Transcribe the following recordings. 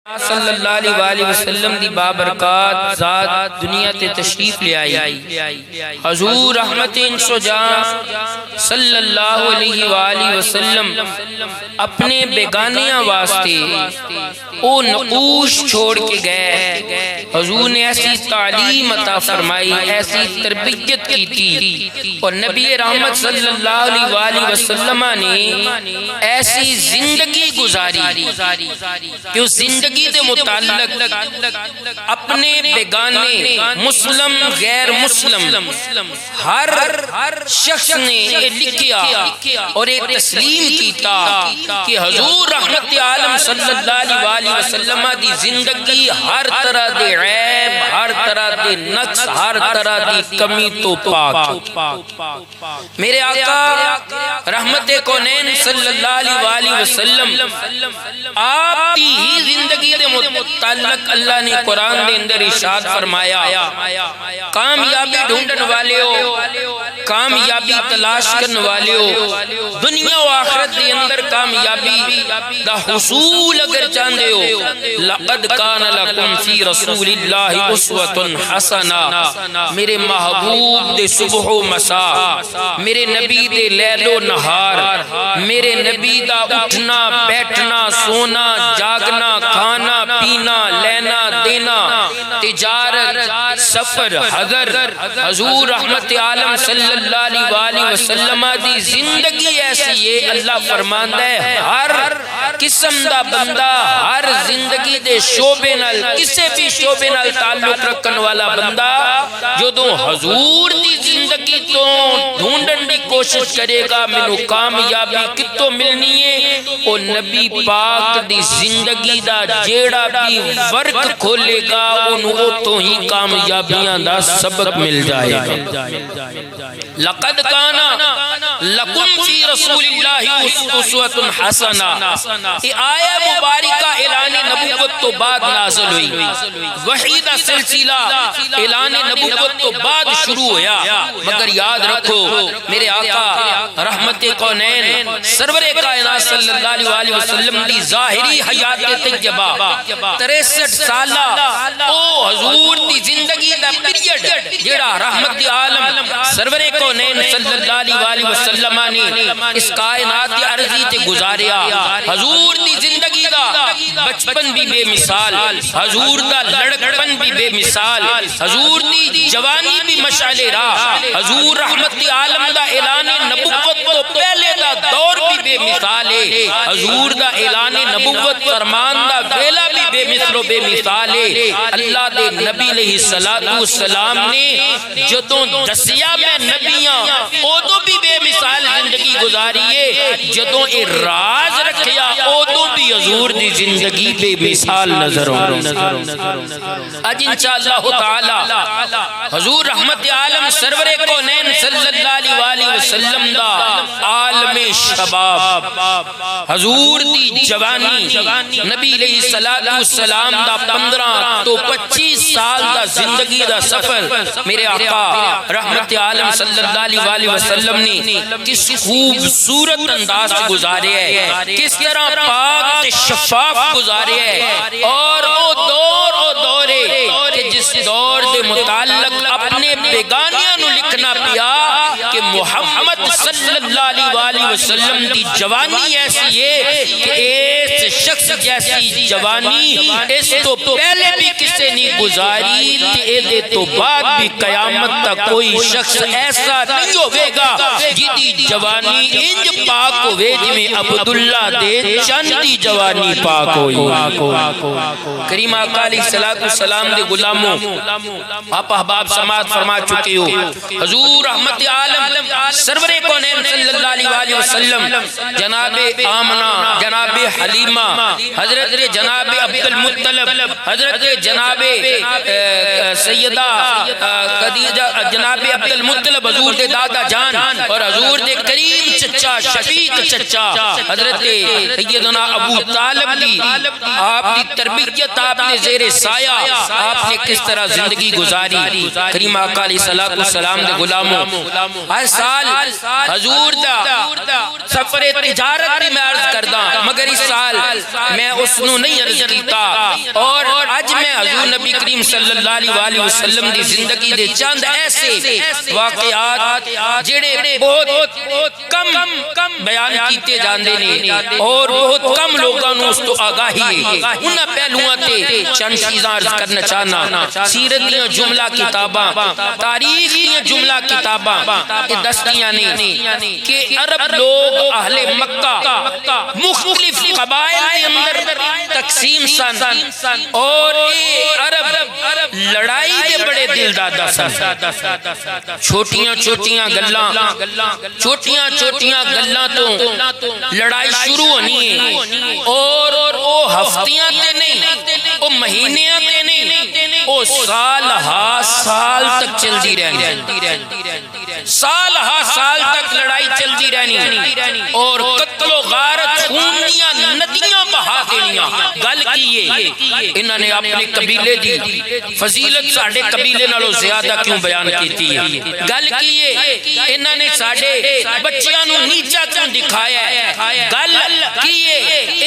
صلی اللہ علیہ وآلہ وسلم دی بابرکات ذات دنیا تے تشریف لے آئی۔ حضور رحمت انس و جان صلی اللہ علیہ وآلہ وسلم اپنے بیگانیاں واسطے او نقوش چھوڑ کے گئے۔ حضور نے ایسی تعلیم عطا فرمائی، ایسی تربیت کی تھی، اور نبی رحمت صلی اللہ علیہ وآلہ وسلم نے ایسی زندگی گزاری کہ اس زندگی دے متعلق اپنے بیگانے مسلم غیر مسلم ہر شخص نے یہ لکھیا اور ایک تسلیم کیتا کہ حضور رحمت عالم صلی اللہ علیہ وآلہ وسلم دی زندگی ہر طرح دے عیب، ہر طرح دے نقص، ہر طرح دی کمی تو پاک۔ میرے آقا رحمت کونین صلی اللہ علیہ وآلہ وسلم آپ دی ہی زندگی دے متعلق اللہ نے قرآن دے اندر ارشاد فرمایا، کامیابی ڈھونڈن والے ہو، کامیابی تلاش کرن والے ہو، دنیا و آخرت دے اندر کامیابی دا حصول اگر چاہندے ہو، لقد کان لکم فی رسول اللہ اسوۃ حسنہ، میرے محبوب دے صبح و مساء، میرے نبی دے لیل و نہار، میرے نبی دا اٹھنا بیٹھنا سونا جاگنا کھانا پینا لینا دینا تجارت سفر حضر، حضور رحمت عالم صلی اللہ علیہ وآلہ وسلم دی زندگی ایسی ہے، اللہ فرماندا ہے ہر قسم دا بندہ ہر زندگی دے شعبے نال کسے بھی شعبے نال تعلق رکھن والا بندہ جدوں حضور دی زندگی تو ڈھونڈن دی کوشش کرے گا مینوں کامیابی کتوں ملنی ہے، او نبی پاک دی زندگی دا جیڑا بھی ورک کھولے گا انہوں تو ہی کامیابیاں دا سبق مل جائے گا۔ لقد کانا لکم فی رسول اللہ اسوۃ حسنہ، یہ آیہ مبارکہ اعلان نبوت تو بعد نازل ہوئی، وحی دا سلسلہ اعلان نبوت تو بعد شروع ہویا، مگر یاد رکھو میرے آقا رحمت کونین سرور کائنات صلی اللہ علیہ وآلہ وسلم دی ظاہری حیات طیبہ 63 سالہ او حضور دی زندگی دا پیریڈ جڑا رحمت عالم سرور کونین صلی اللہ علیہ وآلہ وسلم نے اس کائنات عرضی تے گزاریا، حضور دی زندگی دا بچپن بھی بے مثال، حضور دا لڑکپن بھی بے مثال، حضور دی جوانی بھی مشعل راہ، حضور رحمت عالم دا اعلان نبوت تو پہلے دا دور بھی بے مثال ہے، حضور دا اعلان نبوت فرمان دا ویلا بھی بے مثل و بے مثال ہے۔ اللہ دے نبی علیہ السلام نے جدوں دسیا میں نبیاں اودوں بھی بے مثال زندگی گزاری ہے، جدوں اے راز رکھیا اودوں بھی حضور دی زندگی بے مثال نظر آج انشاءاللہ تعالی حضور رحمت عالم سرور کونین صلی اللہ علیہ وآلہ وسلم دا عالم شباب، حضور دی جوانی، نبی علیہ السلام دا 15 تو 25 سال دا زندگی دا سفر میرے آقا رحمت عالم صلی اللہ علیہ وآلہ وسلم نے کس خوبصورت انداز سے گزارے ہے، کس طرح پاک شفاف گزارے ہے، اور او دورے کہ جس دور دے متعلق اپنے بیگانیاں نو لکھنا پیا کہ محمد صلی اللہ علیہ وآلہ وسلم دی جوانی ایسی ہے کہ اس شخص جیسی جوانی اس تو پہلے بھی کسے نہیں گزاری، دے تو بعد بھی قیامت تک کوئی شخص ایسا نہیں ہوئے گا جدی جوانی انج پاک ہوئے جمیں عبداللہ دے چندی جوانی پاک ہوئی۔ کریم آقا علیہ السلام دے غلاموں آپ احباب سماعت فرما چکے ہو، حضور رحمت عالم سرور کونین صلی اللہ علیہ وآلہ وسلم جناب آمنہ، جناب حلیمہ، حضرت جناب عبد المطلب، حضرت جناب سیدہ خدیجہ، جناب عبد المطلب حضور دے دادا جان، اور حضور دے کریم چچا شفیق چچا حضرت سیدنا ابو طالب دی آپ دی تربیت آپ نے زیر سایہ آپ نے کس طرح زندگی گزاری۔ کریم آقا علیہ السلام دے غلاموں ہر سال حضور دا سفر تجارت بھی میں عرض کردہ، مگر اس سال میں اس نو نہیں عرض کیتا میں حضور نبی کریم صلی اللہ علیہ وسلم دی زندگی دے چند ایسے واقعات جڑے بہت کم بیان کیتے جاندے نے اور بہت کم لوگاں نوں اس تو آگاہی ہے، انہاں پہلوؤں تے چند چیزاں عرض کرنا چاہنا۔ سیرت دیاں جملہ کتاباں، تاریخ دیاں جملہ کتاباں یہ دسدیاں نے کہ عرب لوگ اہل مکہ مختلف قبائل کے اندر تقسیم سن اور عرب لڑائی کے بڑے دل دادا سن۔ چھوٹیاں چھوٹیاں گلاں تو لڑائی شروع ہونی ہے اور او ہفتیاں تے نہیں، او مہینیاں تے نہیں، او سال ہا سال تک چلدی رہنی، سال ہا سال تک لڑائی چلدی رہنی اور قتل و غارت خون دیاں ندیاں بہا دینیاں۔ گل کیے انہاں نے اپنے قبیلے دی فضیلت ساڈے قبیلے نالوں زیادہ کیوں بیان کیتی ہے؟ گل کیے انہاں نے ساڈے بچیاں نوں نیچا کیوں دکھایا ہے؟ گل کیے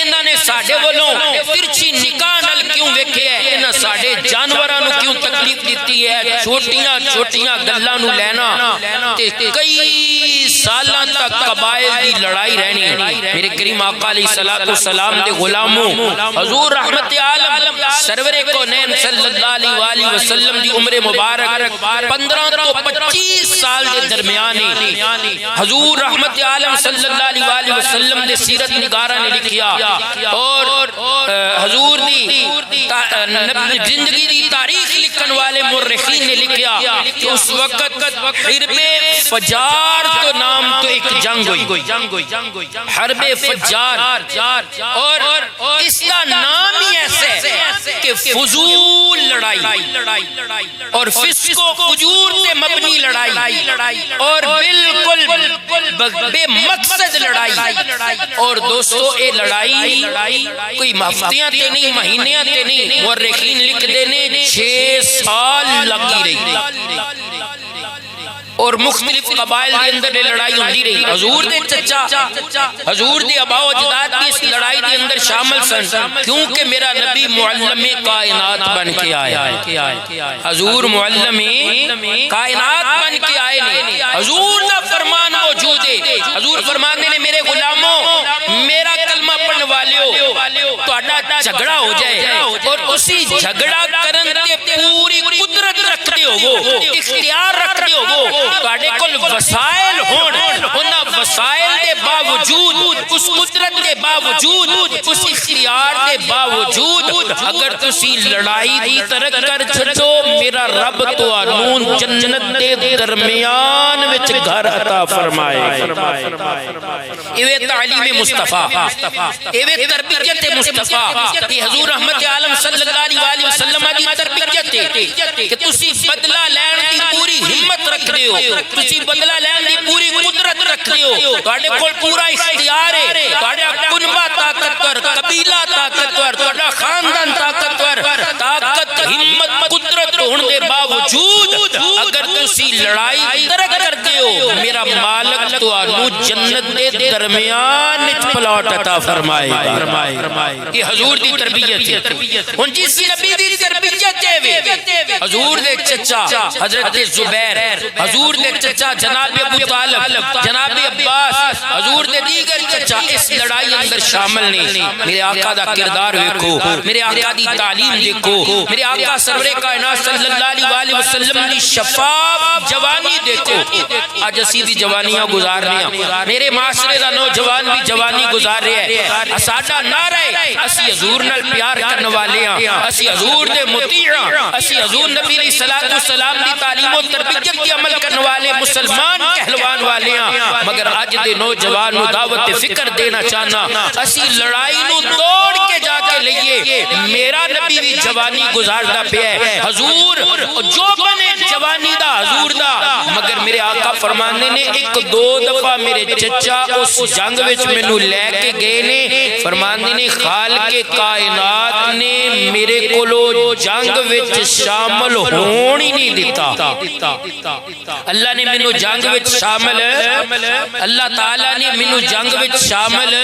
انہاں نے ساڈے والوں ترچھی نگاہ نال کیوں ویکھیا ہے؟ انہاں ساڈے جانوراں نوں کیوں تکلیف دتی ہے؟ چھوٹیاں چھوٹیاں گلاں نوں لینا تے کئی سالاں تک قبائل دی لڑائی رہنی۔ میرے کریم آقا علیہ الصلوۃ والسلام دے غلاموں، حضور رحمت عالم سرور کونین صلی اللہ علیہ وآلہ وسلم دی عمر مبارک 15 تو 25 سال دے درمیان حضور رحمت عالم صلی اللہ علیہ وآلہ وسلم دے سیرت نگاراں نے لکھیا اور حضور دی زندگی دی تاریخ لکھن والے مورخین نے لکھیا کہ اس وقت حرب فجار تو نام تو ایک جنگ ہوئی، حرب فجار، اور اس کا نام ہی ایسے کہ فضول لڑائی اور فسق و فجور سے مبنی لڑائی اور بالکل بے مقصد لڑائی۔ اور دوستو اے لڑائی کوئی ہفتیاں تے نہیں، مہینیاں تے نہیں، مورخین لکھ دینے 6 سال لگی رہی اور مختلف قبائل کے اندر لڑائی ہوتی رہی۔ حضور دے چچا، حضور دے ابا و اجداد بھی اس لڑائی کے اندر شامل سن، کیونکہ میرا نبی معلم کائنات بن کے آیا۔ حضور معلم کائنات بن کے آئے نے، حضور دا فرمان موجود ہے۔ حضور فرمانے نے میرے غلاموں میرا کلمہ پڑھنے والےو تہاڈا جھگڑا ہو جائے اور اسی جھگڑا کرن تے پوری قدرت رکھدے ہوو، اختیار رکھدے ہوو، تہاڈے کول وسائل ہون، انہاں وسائل دے باوجود، اس قدرت دے باوجود، اس اختیار دے باوجود اگر تسی لڑائی دی ترک کر چھڈو، میرا رب تانوں جنت دے درمیان وچ گھر عطا فرمائے۔ ایویں تعلیم مصطفیٰ، ایویں تربیت مصطفیٰ کہ حضور رحمت عالم صلی اللہ علیہ وسلم دی تربیت کہ تسی بدلہ لین دی پوری ہمت رکھدے ہو، تسی بدلہ لین دی پوری قدرت رکھدے ہو، تہاڈے کول پورا اختیار ہے، تہاڈا کنبہ طاقتور، قبیلہ طاقتور، تہاڈا خاندان طاقتور، طاقت ہمت قدرت ہون دے باوجود اگر تسی لڑائی ترک کردے ہو، میرا مالک تانوں جنت دے درمیان وچ پلاٹ عطا فرمائے گا۔ یہ حضور دی تربیت ہے۔ ہن جس نبی دی تربیت ہے، حضور دے چچا حضرت زبیر، حضور دے چچا جناب ابو طالب، جناب عباس، حضور دے دیگر چچا اس لڑائی اندر شامل نہیں۔ میرے آقا دا کردار دیکھو، میرے آقا دی تعلیم دیکھو، میرے آقا سرور کائنات صلی اللہ علیہ وآلہ وسلم دی شفاف جوانی دیکھو۔ آج اسی دی جوانیاں گزار رہے ہیں، میرے معاشرے دا نوجوان بھی جوانی گزار رہے ہیں۔ ساڈا نعرہ ہے اسی حضور نال پیار کرنے والے ہیں، اسی حضور دے مطیع ہیں، اسی حضور نبی علیہ الصلوۃ والسلام دی تعلیم و تربیت کی عمل کرنے والے مسلمان کہلوان والے ہیں۔ مگر اج دے نوجوان نو دعوت فکر دینا چاہنا، اسی لڑائی نو توڑ کے جا کے لئیے۔ میرا نبی بھی جوانی گزاردا پیا ہے، حضور جو بنے جوانی دا حضور دا، مگر میرے آقا فرمانے نے ایک دو دفعہ میرے چچا اس جنگ وچ مینوں لے کے گئے نے، فرمانے نے خالق کائنات نے میرے کولو جنگ وچ شامل ہون ہی نہیں دیتا۔ اللہ نے مینوں جنگ وچ شامل، اللہ تعالیٰ نے مینوں جنگ وچ شامل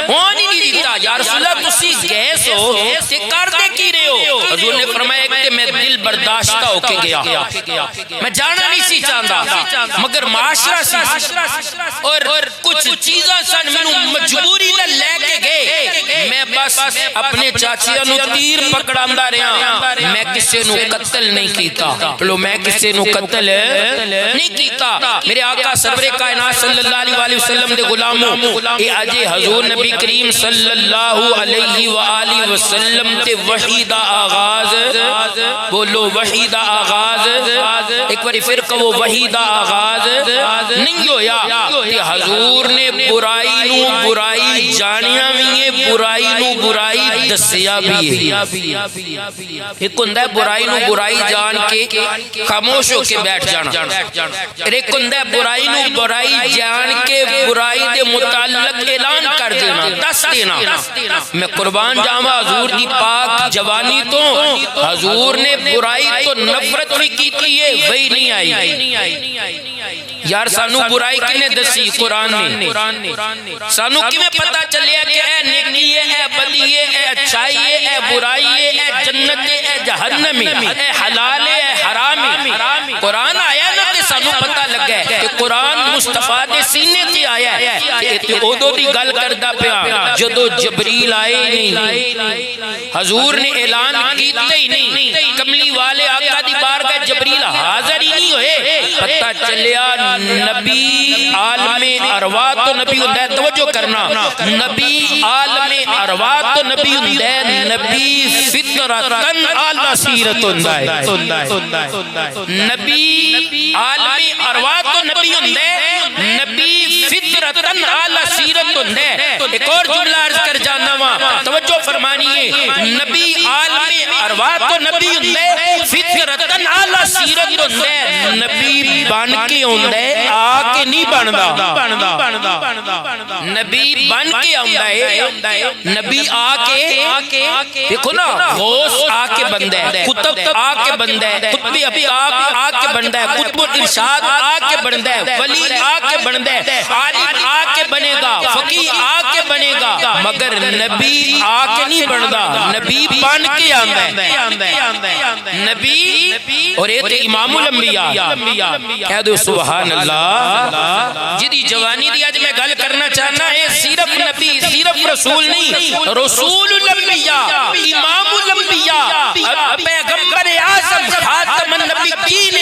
ہون ہی نہیں دیتا۔ یا رسول اللہ تسی گئے گئے سو تے کر دے کی رہے ہو؟ حضور نے فرمایا کہ میں دل برداشتہ ہو کے گیا، میں جانا نہیں سی چاہتا مگر معاشرہ سی اور کچھ چیزاں سن مینوں مجبوری نہ لے کے گئے، میں بس اپنے چاچیاں نو تیر پکڑاندا رہا، میں کسے نو قتل نہیں کیتا، بولو میں کسے نو قتل نہیں کیتا۔ میرے آقا سرور کائنات صلی اللہ علیہ وسلم دے غلاموں، اے اجے حضور نبی کریم صلی اللہ علیہ وآلہ وسلم تے وحی دا آغاز، بولو وحی دا آغاز، ایک بار پھر کہو وحی دا آغاز نہیں ہویا کہ حضور نے برائی نو برائی جانیا بھی ہے، برائی نو برائی دسیا بھی ہے۔ ایک ہوندا ہے برائی نو برائی جان کے خاموش ہو کے بیٹھ جانا، ایک ہوندا ہے برائی نو برائی جان کے برائی دے متعلق اعلان کر دینا، دس دینا۔ میں قربان جاواں حضور دی پاک جوانی تو حضور نے برائی تو نفرت بھی کیتی ہے، وہی نہیں آئی۔ یار سانو برائی کنے دسی؟ قرآن نے۔ سانو کیویں پتہ چلیا کہ اے نیکی ہے، اے بدی ہے، اے اچھائی ہے، اے برائی ہے، اے جنت ہے، اے جہنم ہے، اے حلال ہے، اے حرام ہے؟ قرآن آیا نا تے سانو پتہ لگا ہے کہ قرآن مصطفیٰ دے سینے تے آیا ہے کہ اودو دی گل کردا پیا جدو جبریل آئے نہیں، حضور نے اعلان کیتے ہی نہیں، کملی والے آقا دی بارگاہ جبریل حاضر ہی نہیں ہوئے، پتہ چلیا نبی عالم ارواح تو نبی ہوندا ہے، توجہ کرنا، نبی عالم ارواح تو نبی ہوندا ہے، نبی فطرتن اعلی سیرت ہوندا ہے، نبی عالم ارواح تو نبی ہوندا ہے، نبی فطرتن اعلی سیرت ہوندا ہے۔ ایک اور جملہ عرض کر جانا وا، توجہ فرمانیے، نبی عالم ارواح تو نبی ہوندا ہے، فطرتن اعلی سیرت ہوندا ہے، نبی بن کے ہوندا ہے، آ کے نہیں بندا، نبی بن کے آندا ہے، نبی آ کے، دیکھو نا، غوث آ کے بندہ ہے، قطب آ کے بندہ ہے، قطب افاق آ کے بندہ ہے، قطب الارشاد آ کے بندہ ہے، ولی آ کے بندہ ہے، عالم آ کے بنے گا، فقیہ آ کے بنے گا، مگر نبی آ کے نہیں بندا، نبی بن کے آندا ہے، نبی اور یہ تے امام الانبیاء، کہہ دو سبحان اللہ۔ جدی جوانی دی آج میں گل کرنا چاہنا ہے، صرف نبی صرف رسول نہیں، رسول الانبیاء، امام الانبیاء، پیغمبر اعظم، خاتم النبیین،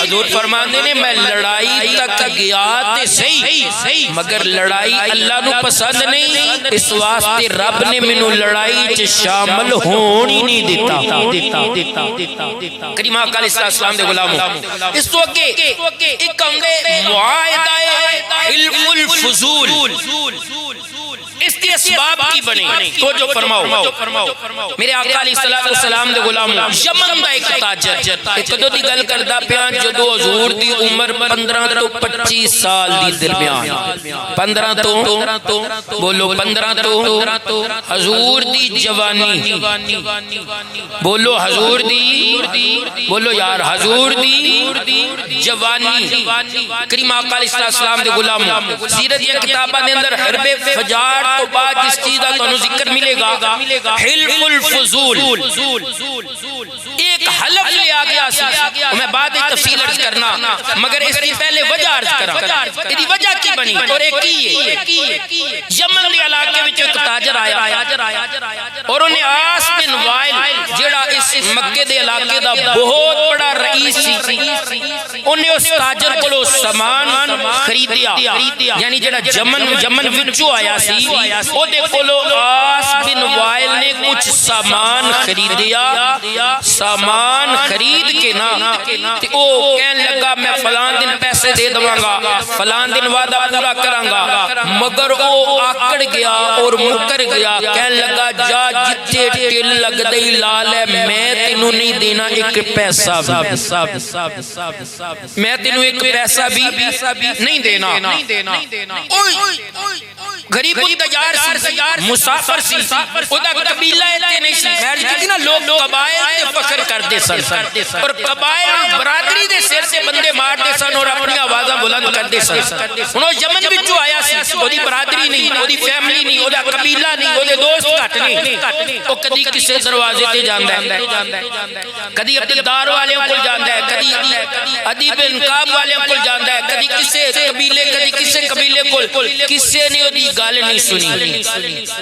حضور فرماندے نے میں لڑائی تک گیا تے صحیح مگر لڑائی اللہ نو پسند نہیں، اس واسطے رب نے مینوں لڑائی چ شامل ہون ہی نہیں دیتا۔ کریم آقا علیہ السلام دے غلاموں، اس تو اگے ایک ہوندا معاہدہ حلف الفضول، اس کے اسباب کی بنے، تو جو فرماؤ میرے آقا علیہ السلام دے غلاموں، یمن دا ایک تاجر، ایک دو دی گل کردا پیا جدو حضور دی عمر 15 تو 25 سال دی درمیان، 15 تو بولو 15 تو حضور دی جوانی، بولو حضور دی، بولو یار حضور دی جوانی، کریم آقا علیہ السلام دے غلاموں، سیرت دی کتاباں دے اندر حرب فجار تو بعد جس چیز کا تانوں ذکر ملے گا، حلف الفضول، ایک حلف لیا گیا سی، میں بعد تفصیل عرض کرنا مگر اس کی پہلے وجہ عرض کرا، یہ وجہ کی بنی اور ایک کی ہے، یمن دے علاقے وچ ایک تاجر آیا اور انہیں آس بن وائل جڑا اس مکے دے علاقے دا بہت بڑا رئیس سی، انہیں اس تاجر کو سامان خریدیا، یعنی جڑا یمن وچوں آیا سی، او دے کولو آس بن وائل نے کچھ سامان خریدیا، سامان خرید کے نا تے او کہنے لگا میں فلان دن پیسے دے دواں گا، فلان دن وعدہ پورا کراں گا، مگر او آکڑ گیا اور مکر گیا، کہنے لگا جا جتھے ٹل لگ دئی لال ہے، میں تینوں نہیں دینا ایک پیسہ بھی، میں تینوں ایک پیسہ بھی نہیں دینا۔ غریب التجار سی مسافر سی اودا قبیلہ تے نہیں سی میں کہتی نا لوگ قبائل تے فخر کردے سن اور قبائل برادری دے سر سے بندے مارتے سن اور اپنی آوازاں بلند کردے سن انہوں یمن وچوں آیا سی اودی برادری نہیں اودی فیملی نہیں اودا قبیلہ نہیں اودے دوست گھٹ نہیں او کدی کسے دروازے تے جاندا ہے کدی عبدالدار والے کول جاندا ہے کدی عدی بن کعب والے کول جاندا ہے کدی کسے قبیلے کدی کسے قبیلے کول کسے نے اودی گل نہیں سنی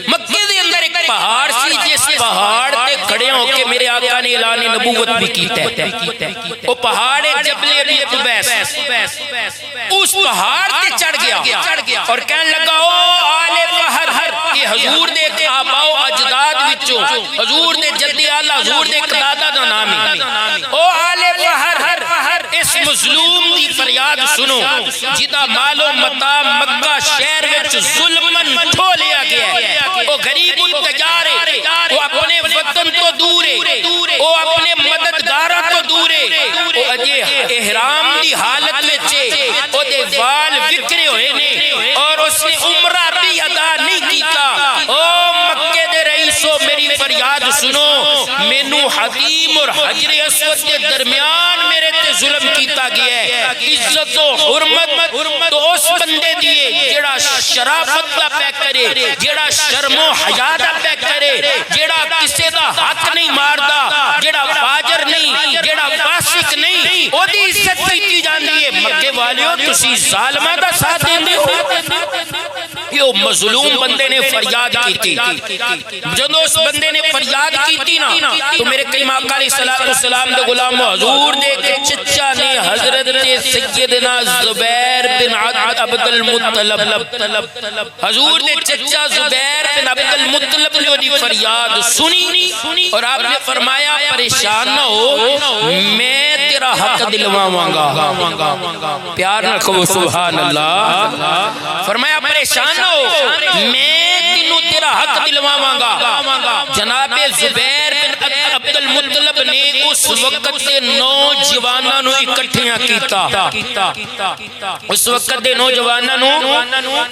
مکے دے اندر ایک پہاڑ سی جس پہاڑ تے کھڑے ہو کے میرے آقا نے اعلان نبوت بھی کیتا ہے وہ پہاڑ ہے جبل ابی قبیس اس پہاڑ تے چڑھ گیا اور کہنے لگا او آل فہر یہ حضور دے آبا و اجداد وچوں حضور دے جد اعلی حضور دے دادا دا نام ہے او آل فہر اس مظلوم دی فریاد سنو جدا مال و متاع مکہ شہر وچ ظلمن کھو لیا گیا ہے وہ غریب التجار ہے وہ اپنے وطن تو دور ہے وہ اپنے مددگارہ تو دور ہے وہ اجے احرام دی حالت وچے وہ دے وال وکرے ہوئے نے اور اس نے عمرہ بھی ادا نہیں کیتا او مکے دے رئیسو میری فریاد سنو مینو حتیم اور حجر اسود کے درمیان میرے تے ظلم کیتا گیا ہے عزت و حرمت تو اس بندے دیئے جڑا شرافت دا پہ کرے جڑا شرم و حیا دا پہ کرے جڑا کسے دا حق نہیں ماردا جڑا فاجر نہیں جڑا فاسق نہیں او دی عزت کیتی جاندی ہے مکے والیو تسی ظالمہ دا ساتھ دیندے ہو یہ مظلوم بندے نے فریاد کی تھی جب اس بندے نے فریاد کی تھی نا تو میرے کریم آقا علیہ السلام دے غلام حضور دے کے چچا نے حضرت سیدنا زبیر بن عبد المطلب حضور دے چچا زبیر بن عبد المطلب نے دی فریاد سنی اور آپ نے فرمایا پریشان نہ ہو میں تیرا حق دلواواں گا پیار نہ کہو سبحان اللہ فرمایا پریشان نہ ہو میں تینوں تیرا حق دلواواں گا جناب زبیر بن عبد المطلب نے اس وقت کے نوجواناں نو اکٹھیاں کیتا اس وقت دے نوجواناں نو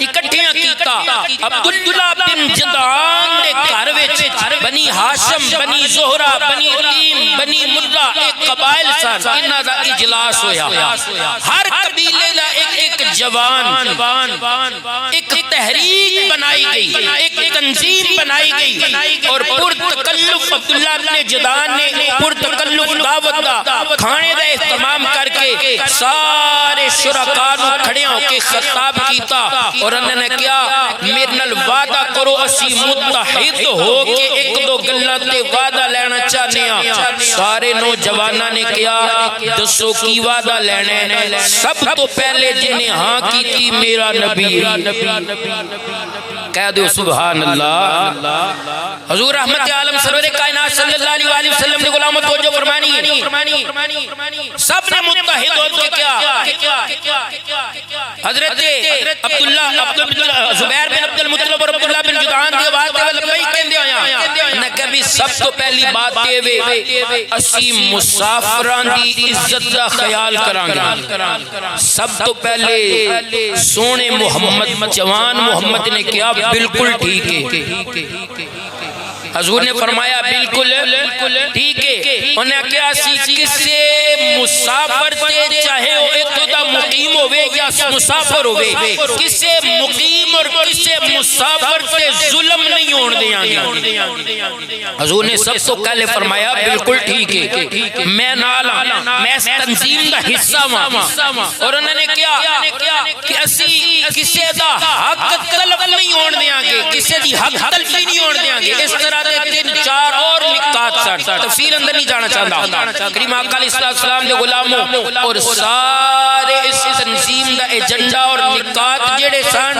اکٹھیاں کیتا عبداللہ بن جدعان دے گھر وچ بنی ہاشم بنی زہرہ بنی علیم بنی مرہ ایک قبائل سن انہاں دا اجلاس ہویا ہر قبیلے دا ایک جوان ایک تحریک بنائی گئی ایک تنظیم بنائی گئی اور پرتکلف عبداللہ بن جدعان نے پرتکلف دعوت دا کھانے دا اہتمام کر کے سارے شرکاء نو کھڑے ہو کے خطاب کیتا اور انہوں نے کیا میرے نال وعدہ کرو اسی متحد ہو کے ایک دو گلاں تے وعدہ لینا چاہنے ہاں سارے نوجواناں نے کیا دسو کی وعدہ لینا سب تو پہلے جنہیں ہاں کی تھی میرا نبی کہہ دو سبحان اللہ حضور رحمت عالم سرور کائنات صلی اللہ علیہ وسلم نے غلامت توجہ فرمانی ہے سب نے متحد ہو کے کیا حضرت عبداللہ زبیر بن عبد المطلب اور عبداللہ بن جدعان دی آواز دے لبئی کہندے ہویا نہ کبھی سب تو پہلی بات دے وے اسی مسافران دی عزت دا خیال کرانگے سب تو پہلے سونے محمد جوان محمد نے کیا بالکل ٹھیک ہے حضور نے فرمایا بالکل ٹھیک ہے انہیں کیا سی کسے مسافر تے چاہے وہ ابتدا مقیم ہوئے یا مسافر ہوئے کسے مقیم اور کسے مسافر تے ظلم نہیں ہون دیاں گے حضور نے سب تو پہلے فرمایا بالکل ٹھیک ہے میں نالا میں اس تنظیم دا حصہ ہوں اور انہوں نے کیا کہ اسی کسے دا حق طلب نہیں ہون دیاں گے کسے دی حق طلب نہیں ہون دیاں گے اس طرح تین چار اور نکات سن تفصیل اندر نہیں جانا چاہتا کریم آقا علیہ السلام دے غلاموں اور سارے اس تنظیم دا ایجنڈا اور نکات جڑے سن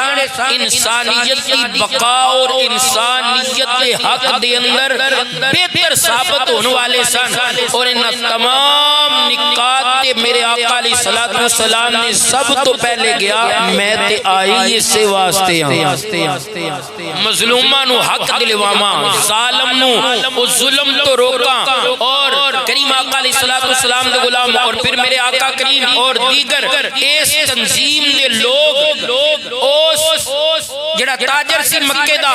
انسانیت کی بقا اور انسانیت کے حق دے اندر بہتر ثابت ہونے والے سن اور ان تمام نکات تے میرے آقا علیہ السلام نے سب تو پہلے گیا میں تے آئی اس سے واسطے مظلوماں نو حق دلواواں ظالم نو او ظلم تو روکاں اور کریم آقا علیہ السلام دے غلام اور پھر میرے آقا کریم اور دیگر اس تنظیم دے لوگ اس جڑا جڑا تاجر سی مکے دا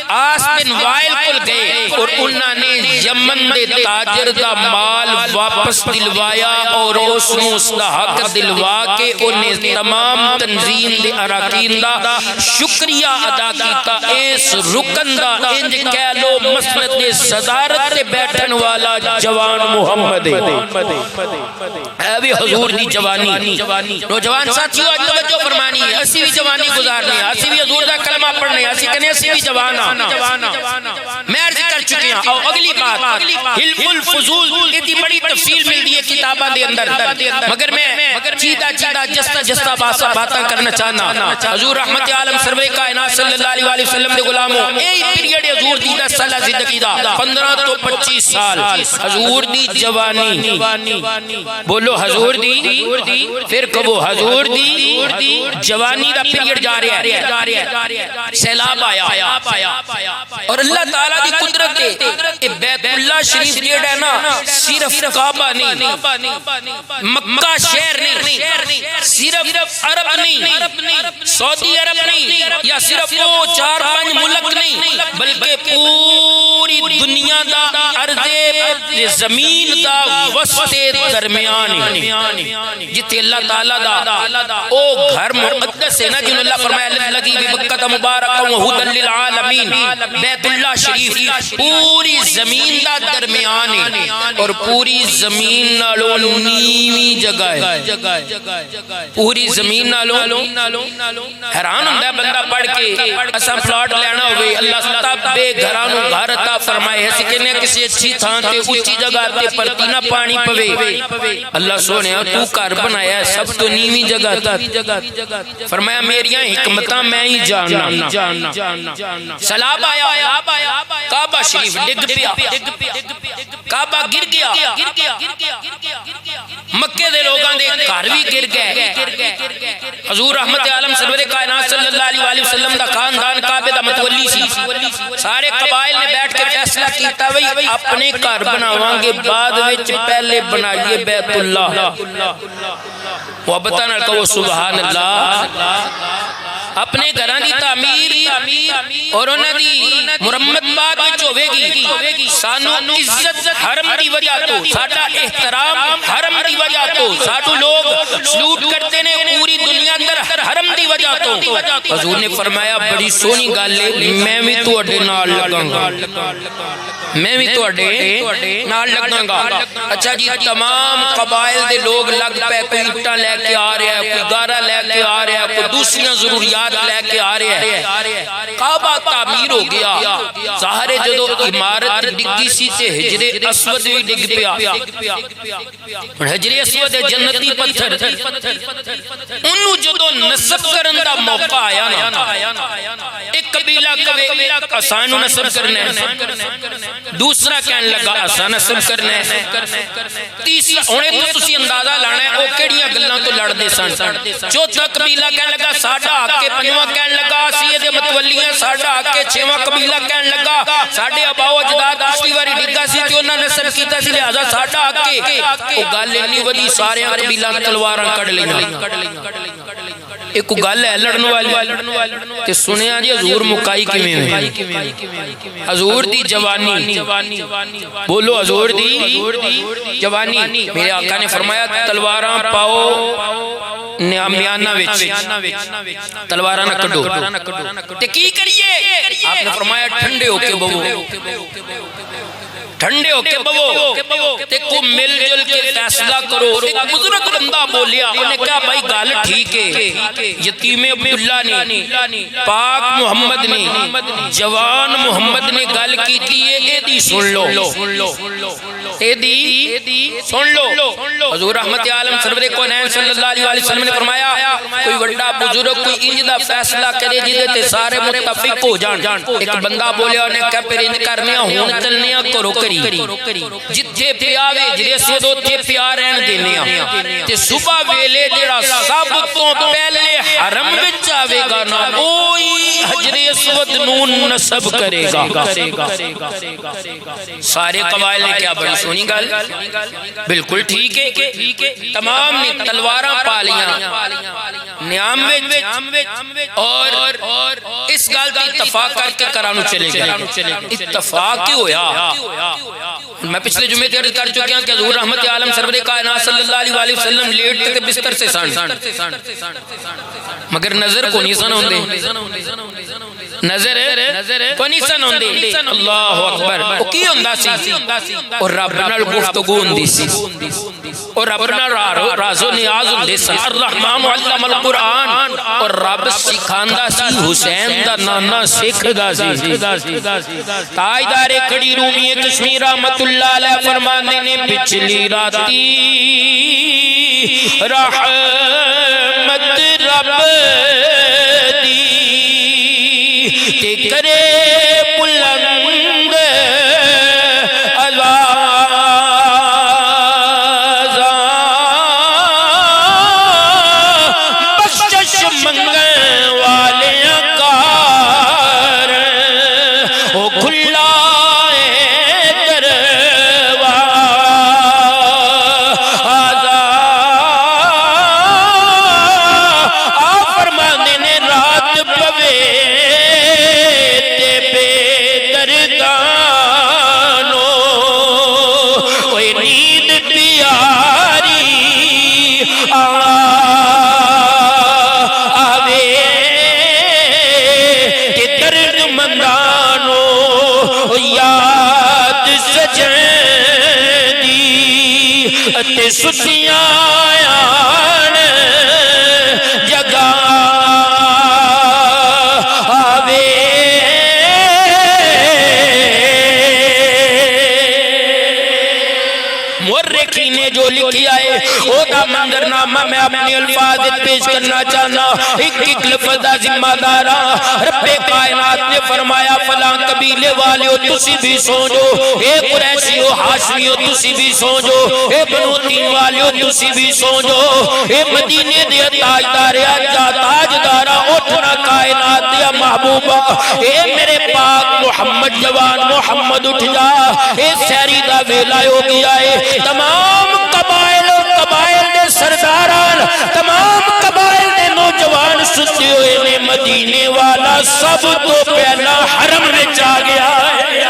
آس بن وائل کل گئے اور انہاں نے یمن دے تاجر دا مال واپس دلوایا اور اس نو اس دا حق دلوا کے انہیں تمام تنظیم دے اراکین دا شکریہ ادا کیتا. اس رکن دا انج کہہ لو مسند دے صدارت تے بیٹھن والا جوان محمد ہے بھی حضور دی جوانی. نوجوان ساتھیو آج توجہ فرمانی ہے, اسی بھی جوانی گزارنی ہے, اسی بھی حضور دا کلمہ پڑھنے ہے, اسی کہنے اسی بھی جوان میں عرض کر چکے ہیں. اور اگلی بات حلف الفضول کی بڑی تفصیل مل دی ہے کتابہ دے اندر, مگر میں چیدہ جستا جستا باتاں کرنا چاہنا. حضور رحمت عالم سروے کائنات صلی اللہ علیہ وسلم دے غلاموں ایک پیریڈ حضور دی 10 سالہ زندگی دا 15 تو 25 سال حضور دی جوانی, بولو حضور دی, پھر کبو حضور دی جوانی دا پیریڈ جا رہا ہے. سیلاب آیا اور اللہ تعالیٰ دی قدرت ہے بیت اللہ شریف جیڑا ہے نا صرف کعبہ نہیں, مکہ شہر نہیں, صرف عرب نہیں, سعودی عرب نہیں, یا صرف وہ 4-5 ملک نہیں, بلکہ پوری دنیا دا ارض زمین دا وسط درمیان جتے اللہ تعالیٰ دا او گھر مقدس ہے نا جنہوں اللہ فرمایا لگی بمکہ مبارکہ وہدن للعالمین. بیت اللہ شریف پوری زمین دا درمیان ہے اور پوری زمین نالوں نیوی جگہ ہے, پوری زمین نالوں حیران ہوندہ ہے بندہ پڑھ کے اساں پلاٹ لینا ہوئے اللہ تب بے گھرانوں گھر عطا فرمائے ہے سکنے کسی اچھی تھان تے اچھی جگہ تے پرتی نہ پانی پوے. اللہ سونے تو گھر بنایا ہے سب تو نیوی جگہ تھا, فرمایا میریاں حکمتاں میں ہی جاننا. سیلاب آیا, کعبہ شریف ڈگ پیا, کعبہ گر گیا, مکے دے لوگاں دے گھر بھی گر گئے. حضور رحمت عالم سرور کائنات صلی اللہ علیہ وسلم دا خاندان کعبے دا متولی سی, سارے قبائل نے بیٹھ کے فیصلہ کیتا وہی اپنے گھر بناواں گے بعد وچ پہلے بنائیے بیت اللہ. وہ بتانا کہو سبحان اللہ. اپنے گھراں دی تعمیر اور انہاں دی مرمت بعد وچ ہوے گی. سانو عزت حرم دی وجہ تو, ساڈا احترام حرم دی وجہ تو, ساڈو لوگ سلوٹ کرتے نے پوری دنیا اندر حرم دی وجہ تو. حضور نے فرمایا بڑی سونی گل ہے, میں بھی تواڈے نال لگاں گا, میں بھی تواڈے نال لگاں گا. اچھا جی تمام قبائل دے لوگ لگ پے, کوئی اٹھاں لے کے آ رہا ہے, کوئی گارا لے کے آ رہا ہے, کوئی دوسری ضروریات لے کے آ رہا ہے. کعبہ تعمیر ہو گیا, ظاہر ہے جدو عمارت ڈگی سی تے حجر اسود بھی ڈگ پیا. حجر اسود جنتی پتھر انہوں جدو نصب کرن دا موقع آیا نا, ایک قبیلہ کبھی آسانو نصب کرنے, دوسرا کہنے لگا آسان نصب کرنے, تیسرا انہیں تو تسی اندازہ لانا ہے او کیڑیاں گلاں تو لڑ دے سن. چوتھا قبیلہ کہنے لگا ساڈا حق کے, پنجواں کہنے لگا سید متولیاں ساڈا حق کے, چھواں قبیلہ کہنے لگا ساڈے اباؤ اجداد پچھلی واری ڈگا سی تے انہاں نے نصب کیتا سی لہذا ساڈا حق کے. او گل اتنی وڈی سارے قبیلہ تلواراں کڈ لئیاں. ایک گل ہے لڑن والی تے سنیا جی حضور مکائی کیویں ہوئی. حضور دی جوانی, بولو حضور دی جوانی. میرے آقا نے فرمایا تلواراں پاؤ میانہ وچ, تلواراں نہ کڈو تے کی کریے. آپ نے فرمایا ٹھنڈے ہو کے بوو, ٹھنڈے ہو کے بوو تے کو مل جل کے فیصلہ کرو. ایک بزرگ بندہ بولیا, انہیں کہا بھائی گل ٹھیک ہے, یتیم عبداللہ نے, پاک محمد نے, جوان محمد نے گل کیتی ہے, اے دی سن لو, اے دی سن لو. حضور رحمت عالم سرور کونین صلی اللہ علیہ وسلم نے فرمایا کوئی بڑا بزرگ کوئی انج دا فیصلہ کرے جدے تے سارے متفق ہو جان. ایک بندہ بولیا, انہیں کہا پھر انج کرنے ہون چلنے کرو جتھے پیاوے جڑے سودو تے پیار رہن دینے تے صبح ویلے جڑا سب تو پہلے حرم وچ آوے گا نا اوہی حجر اسود نون نصب کرے گا. سارے قبائل نے کیا بڑی سونی گل, بالکل ٹھیک ہے. تمام نے تلواراں پالیاں, نیام اور اس گال تے اتفاق کر کے کرانو چلے گئے. اتفاق کیوں ہویا؟ میں پچھلے جمعے تے عرض کر چکیا کہ حضور رحمت عالم سرور کائنات صلی اللہ علیہ وسلم لیٹتے تھے بستر سے سان مگر نظر کو نہیں سن ہوندے. نظر کو نہیں سن ہوندے. اللہ اکبر. او کی ہوندا سی اور رب نال گفتگو ہوندی سی اور رب نال راز و نیاز ہوندے سن. الرحمن علم القرآن اور رب سکھاندا سی. حسین دا نانا سکھدا سی. تاجدار کھڑی رومی کشمیر رحمت اللہ علیہ فرمانے نے پچھلی راتی رحمت رب دی تے کرے بلند آواز بخشش منگن والے کار او کھلا ستیاں جگہ آوے مورخین نے جو لکھی آئے او دا منظرنامہ میں اپنی الفاظ پیش کرنا چاہنا. ایک لفظ دا ذمہ دارا رب کائنات نے فرمایا فلاں قبیلے والے ہو تسی بھی سوچو, اے قریشی ہو ہاشمی ہو تسی بھی سوچو, اے بنو تیم والے ہو تسی بھی سوچو, اے مدینے دیا تاجداریا جا تاجدارا اٹھنا کائنات دیا محبوبہ, اے میرے پاک محمد جوان محمد اٹھ جا, اے سیری دا ویلا ہو گیا ہے. تمام قبائل دے سرداران, تمام قبائل دے نوجوان ستے ہوئے نے مدینے والا سب تو پہلا حرم میں جا گیا ہے.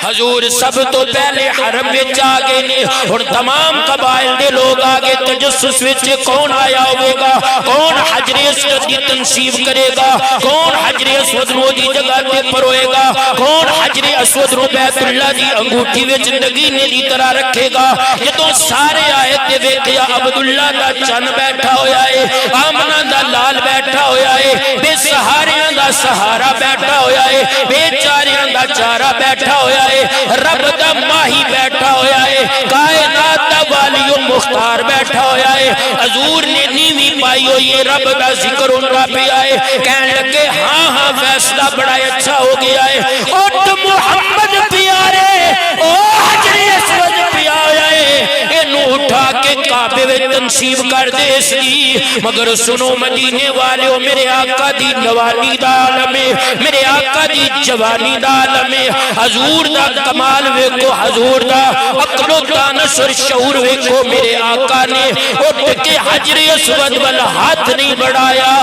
حضور سب تو پہلے حرم میں جا گئے نے اور تمام قبائل دے لوگ آگے تجسس وچ کون آیا ہوئے گا, کون حجر اسود کی تنصیب کرے گا, کون حجر اسود نو دی جگہ تے پروئے گا, کون حجر اسود نو بیت اللہ دی انگوٹھی وچ نگینے دی طرح رکھے گا. جدوں سارے آئے تے ویکھیا عبداللہ دا چن بیٹھا ہویا ہے, آمنہ دا لال بیٹھا ہویا ہے, بے سہاریاں دا سہارا بیٹھا ہویا ہے, بے چاریاں دا چارہ بیٹھا ہویا ہے, رب دا ماہی بیٹھا ہویا ہے, کائنات دا والی و مختار بیٹھا ہویا ہے. حضور نے نیوی پائی ہوئی ہے, رب دا ذکر ان رہا پہ آئے, کہنے لگے ہاں ہاں فیصلہ بڑا اچھا ہو گیا ہے. اٹھ محمد پیارے, او حجر اسود پیا ہویا ہے, انہوں اٹھا کے کعبے میں تنصیب کر دے اس دی. مگر سنو مدینے والے ہو, میرے آقا دی نوانی دا عالم ہے, میرے آقا دی جوانی دا عالم ہے. حضور دا کمال ویکھو, حضور دا عقل و دانش اور شعور ویکھو. میرے آقا نے اٹھ کے حجر اسود والا ہاتھ نہیں بڑھایا,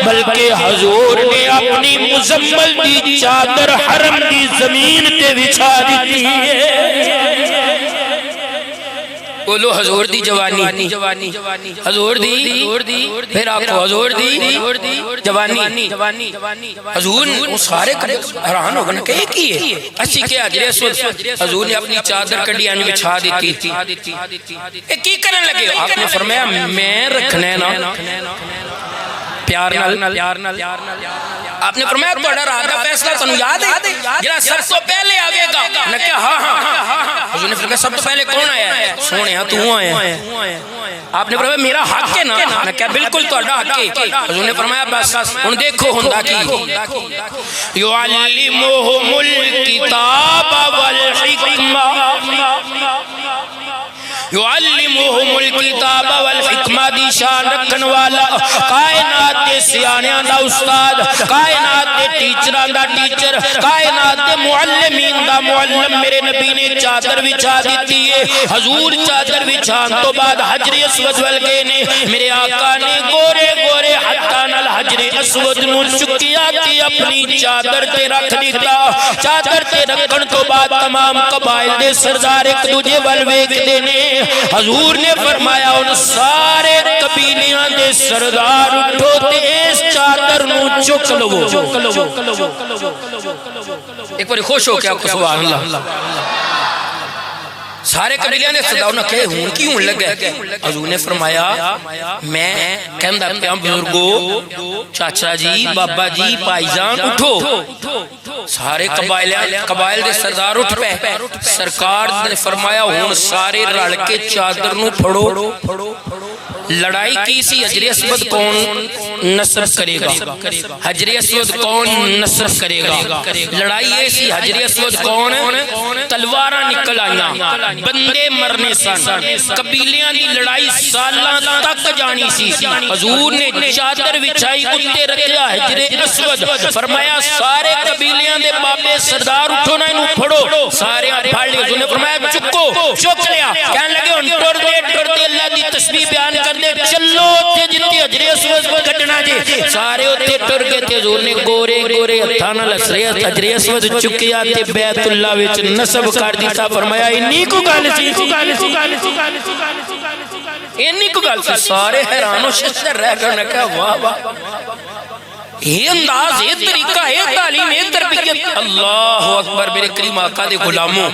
بلکہ حضور نے اپنی مزمل دی چادر حرم دی زمین تے بچھا دی ہے. بولو حضور دی جوانی, حضور دی پھر آپ کو حضور دی جوانی. حضور وہ سارے حیران ہو گئے کہ یہ کی ہے اچھی کیا حجر اسود. حضور نے اپنی چادر کڑی آنی بچھا دیتی تھی. یہ کی کرنے لگے؟ آپ نے فرمایا میں رکھنے نا پیار نال. آپ نے فرمایا تو رات کا فیصلہ تنو یاد ہے جنہا سب تو پہلے آگے گا. نے کہا ہاں ہاں. حضور نے فرمایا سب تو پہلے کون آیا ہے؟ سونے ہاں تو آیا ہے. آپ نے فرمایا میرا حق ہے نا. نے کہا بالکل تو حق ہے. حضور نے فرمایا بس ان دیکھو ہندہ کی یعلمہم الکتاب والحکمہ یعلمہم الکتاب والحکمہ دی شان رکھن والا، کائنات دے سیانیاں دا استاد، کائنات دے ٹیچران دا ٹیچر، کائنات دے معلمین دا معلم، میرے نبی نے چادر بچھا دیتی ہے۔ حضور چادر بچھان تو بعد حجر اسود ول گئے نے، میرے آقا نے گورے گورے حتان الحجر اسود نو چکیا تے اپنی چادر تے رکھ دیتا۔ چادر تے رکھن تو بعد تمام قبائل دے سردار ایک دوجے ول ویکھدے نے۔ حضور نے فرمایا ان سارے قبیلیاں دے سردار اٹھو تے اس چادر نو چک لو۔ ایک بار خوش ہو کیا سبحان اللہ۔ سارے قبیلیاں نے صدا انہاں کہے ہون کی ہون لگے۔ حضور نے فرمایا میں کہندہ پیا بزرگو، چاچا جی، بابا جی، پائی جان اٹھو۔ سارے قبائل دے سردار اٹھ پہ، سرکار نے فرمایا ہون سارے رڑ کے چادر نو پھڑو۔ لڑائی کی سی حجر اسود کون نصر کرے گا، حجر اسود کون نصر کرے گا۔ لڑائی ایسی حجر اسود کون، تلواراں نکل آئیاں، بندے مرنے سن، قبیلیاں دی لڑائی سالاں تک جانی سی۔ حضور نے چادر بچھائی، اتے رکھیا حجر اسود، فرمایا سارے قبیلیاں دے بابے سردار اٹھو نہ انہوں پھڑو۔ سارے پھاڑ لے، حضور نے فرمایا چکو، چک لیا۔ کہنے لگے ان ٹر دے اللہ دی تسبیح بیان کر دے، چلو تے جتی حجر اسود کو گھٹنا جی۔ سارے اتے ٹر گئے تھے، حضور نے گورے گورے ہتھانا لسریت حجر اسود چکیا تے بیت اللہ وچ نصب کر دیتا۔ فرمایا انی کو گل سی، انی کو گل سی۔ سارے حیران و ششتر رہ کر نے کہا واہ واہ، یہ انداز، یہ طریقہ، یہ تعلیم، یہ تربیت۔ اللہ اکبر، میرے کریم آقا دے غلاموں،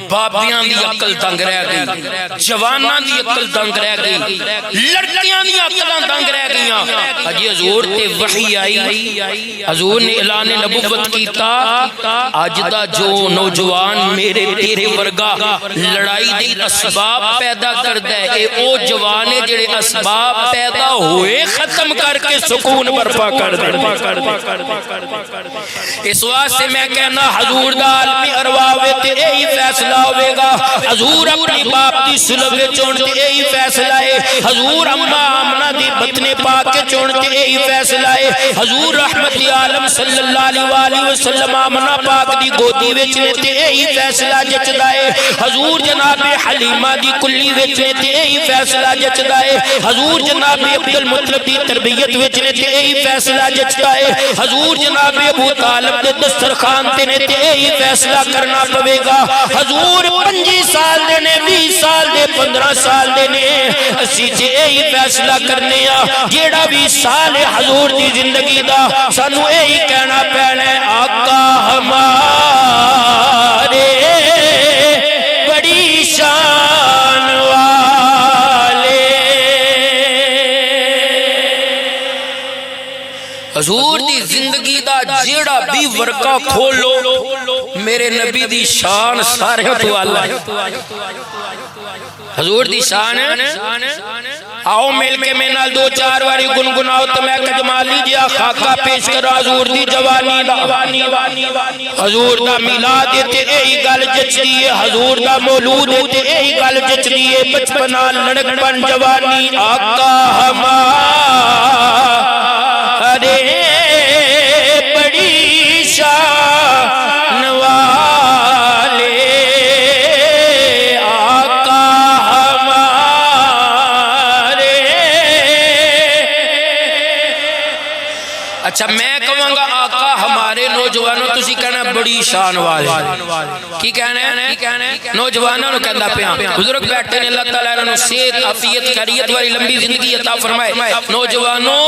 بابیاں دی عقل دنگ رہ گئی، جواناں دی عقل دنگ رہ گئی، لڑکیاں دی عقل دنگ رہ گئیاں۔ حجی حضور تے وحی آئی، حضور نے اعلان نبوت کیتا، آج دا جو نوجوان میرے تیرے ورگا لڑائی دی اسباب پیدا کردہ ہے، اے او جوانے جڑے اسباب پیدا ہوئے ختم کر کے سکون برپا کر دے۔ اس واسطے میں کہنا حضور دا عالمی ارواوے تے یہی فیصلہ ہوئے گا۔ حضور اپنی باپ دی سلوے چونتے یہی فیصلہ ہے۔ حضور اماں آمنہ دی بطن پاک کے چونتے یہی فیصلہ ہے۔ حضور رحمت عالم صلی اللہ علیہ وسلم آمنہ پاک دی گودی وچنے تے یہی فیصلہ جچدا ہے۔ حضور جناب حلیمہ دی کلی وچنے تے یہی فیصلہ جچدا ہے۔ حضور جناب عبدالمطلب دی تربیت وچنے تے یہی فیصلہ جچتا ہے۔ حضور جناب ابو طالب دے دسترخوان تے نے تے یہی فیصلہ کرنا پوے گا۔ حضور 25 سال دے نے، 20 سال دے، 15 سال دے نے، اسی تے یہی فیصلہ کرنے آ۔ جیڑا 20 سال ہے حضور دی زندگی دا، سانو یہی کہنا پینا ہے آقا ہمارے بڑی شان حضور دی زندگی دا جیڑا بھی ورقہ کھولو، میرے نبی دی شان سارے تو اللہ ہے۔ حضور دی شان آؤ مل کے میں نال 2-4 واری گنگناؤ تو میں کجمال لیجیا خاکہ پیش کر حضور دی جوانی دا۔ حضور دا میلاد تے یہی گل جچ دیئے، حضور دا مولود تے یہی گل جچ دیئے، بچپنا لڑکپن جوانی آقا ہمارے بڑی شان والے آقا ہمارے۔ اچھا میں کہوں گا آقا ہمارے نوجوانوں تسی کہنا بڑی شان والے، کی کہنا ہے؟ نوجوانوں کہنا پیاں بزرگ بیٹھے نے، اللہ تعالیٰ نے صحت عافیت خیریت والی لمبی زندگی عطا فرمائے۔ نوجوانوں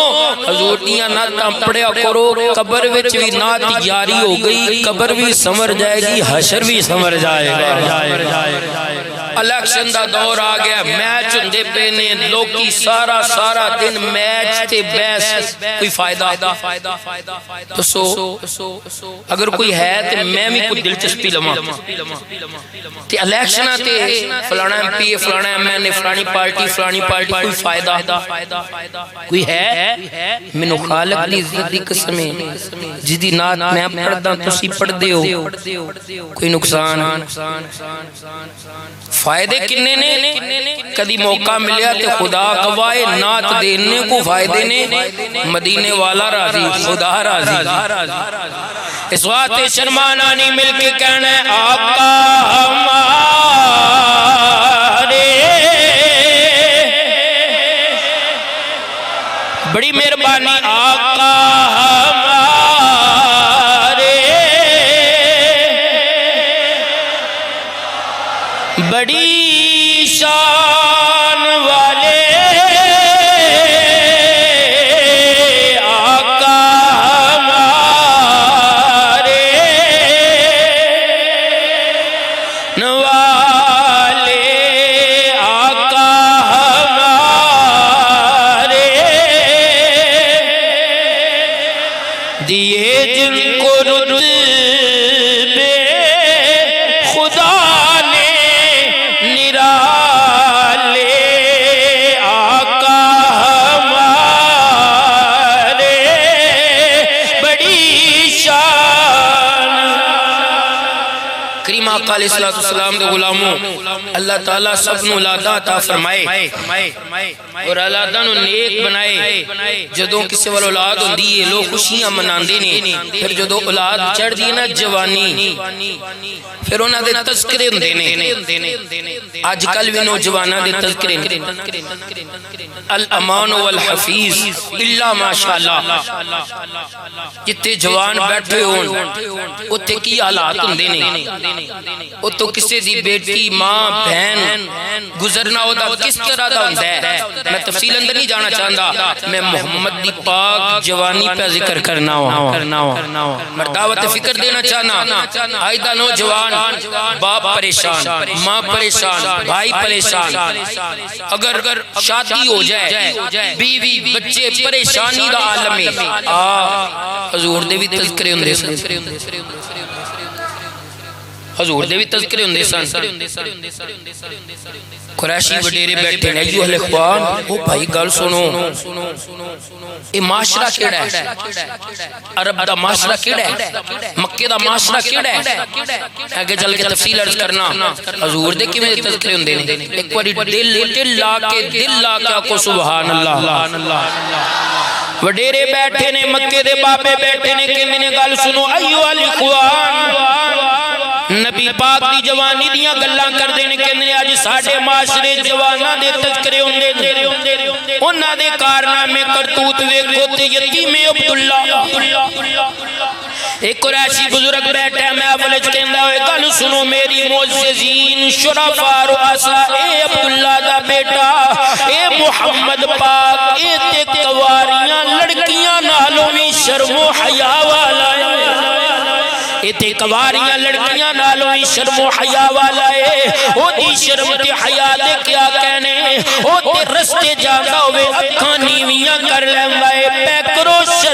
حضور دیاں نعتاں پڑھیا کرو، قبر وچ بھی نعت جاری ہو گئی، قبر بھی سمر جائے گی، حشر بھی سمر جائے گا۔ الیکشن دا دور آ گیا، میچ ہوندے پے نے، لوکی سارا دن میچ تے بحث، کوئی فائدہ تو سو اگر کوئی ہے تو میں بھی کوئی دلچسپی لواں تے الیکشن تے فلانا ایم پی فلانا ایم این اے فلانی پارٹی کوئی فائدہ کوئی ہے؟ مینوں خالق دی عزت دی قسم جس دی نعت میں پڑھدا تسی پڑھ دے ہو، کوئی نقصان فائدے کنے نے کدی موقع ملیا تے خدا گواہے نعت دینے کو فائدے نے مدینے والا راضی خدا راضی اس وقت شرمانا نہیں مل کے کہنا ہے آقا ہمارے بڑی مہربانی آقا ہمارے بڑی شان والے آقا ہمارے نوالے آقا ہمارے دیے جن کو رتبے خدا آقا علیہ السلام دے غلاموں اللہ تعالیٰ سب نو اولاداں عطا فرمائے اور اولاداں نو نیک بنائے جدوں کسی وال اولاد ہوندی ہے لوگ خوشیاں مناندے نے پھر جدوں اولاد چڑھ دی نا جوانی پھر انہاں دے تذکرے ہوندے نے اج کل وی نوجواناں دے تذکرے الامان والحفیظ الا ماشاءاللہ جتے جوان بیٹھے ہون اوتھے کی حالات ہوندے نے او تو کسی دی بیٹی ماں بہن گزرنا ہوتا کس طرح دا ہوتا ہے میں تفصیل اندر نہیں جانا چاہتا میں محمد دی پاک جوانی پہ ذکر کرنا ہوں مرداوت فکر دینا چاہنا آئیدہ نوجوان باپ پریشان ماں پریشان بھائی پریشان اگر شادی ہو جائے بیوی بچے پریشانی دا عالم ہے حضور دے بھی تذکرے ہوندے سن حضور دے بھی تذکرے ہوندے سن قریشی وڈیرے بیٹھے ہیں ایوہ الاخوان وہ بھائی گل سنو یہ معاشرہ کیڑا ہے عرب دا معاشرہ کیڑا ہے مکہ دا معاشرہ کیڑا ہے آگے چل کے تفصیل عرض کرنا حضور دے کی میں تذکرے ہوندے ہیں ایک باری دل لا کے کو سبحان اللہ وڈیرے بیٹھے نے مکہ دے بابے بیٹھے نے کہ میں نے گل سنو ایوہ الاخوان نبی پاک دی جوانی دیاں گلاں کر دینے کہ آج ساڑھے معاشرے جواناں دے تذکرے ہوندے انہاں دے کارنامے کرتوت ویکھو تے یتیم عبداللہ ایک قریشی بزرگ بیٹھا ہے میں اولج کہندا ہوئے گل سنو میری معززین شرفاء رؤساء اے عبداللہ دا بیٹا اے محمد پاک اے تے قواریاں لڑکیاں نالوں میں شرم و حیا والا ہے ایتے قواریاں لڑکیاں نالویں شرم و حیا والا ہے او دی شرم تے حیا دے کیا کہنے او تے رستے جاگا ہوئے اکھاں نیویاں کر لیندائے پہ کرو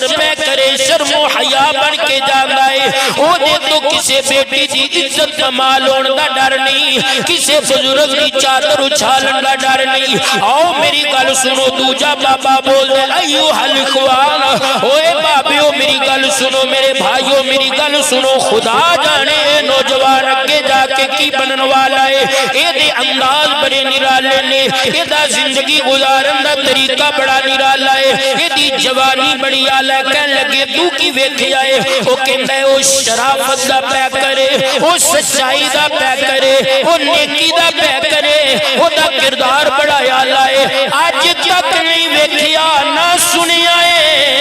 پہ کرے شرم و حیا بن کے جاندائے او دے تو کسے بیٹی دی عزت کمالون دا ڈر نہیں کسے بزرگ دی چادر اچھالن دا ڈر نہیں آؤ میری گل سنو دوجا بابا بول دے ایوہ الاخوان اوے بابیو میری گل سنو میرے بھائیو میری گل سنو خدا جانے نوجوان اگے جا کے کی بنن والا ہے اے دے انداز بڑے نرالے نے اے دا زندگی گزارن دا طریقہ بڑا نرالا ہے اے دی جوانی بڑی آلہ کہن لگے تو کی ویکھے آئے او کہندہ ہے او شرافت دا پہ کرے او سچائی دا پہ کرے او نیکی دا پہ کرے او دا کردار بڑا آلہ ہے آج تک نہیں ویکھے نہ سنے آئے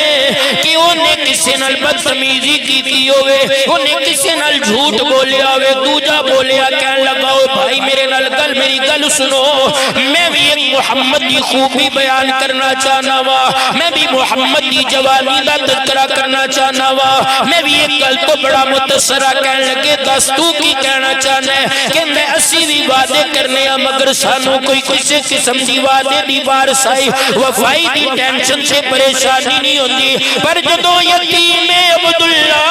کہ انہیں کسی نال بدتمیزی کی ہوئے انہیں کسی نال جھوٹ بولیا ہوئے دوجا بولیا کہن لگاؤ بھائی میرے نال گل میری گل سنو میں بھی ایک محمد کی خوبی بیان کرنا چاہنا وا میں بھی محمد کی جوانی دا تذکرہ کرنا چاہنا وا میں بھی ایک گل تو بڑا متصرہ کہن لگے دستو کی کہنا چاہنا ہے کہ میں اسی بھی وعدے کرنے مگر سانو کوئی کسی قسم دی وعدے دی بارسائی وفائی دی ٹینشن سے پریشانی نہیں ہوندی پر جدو یتیم عبداللہ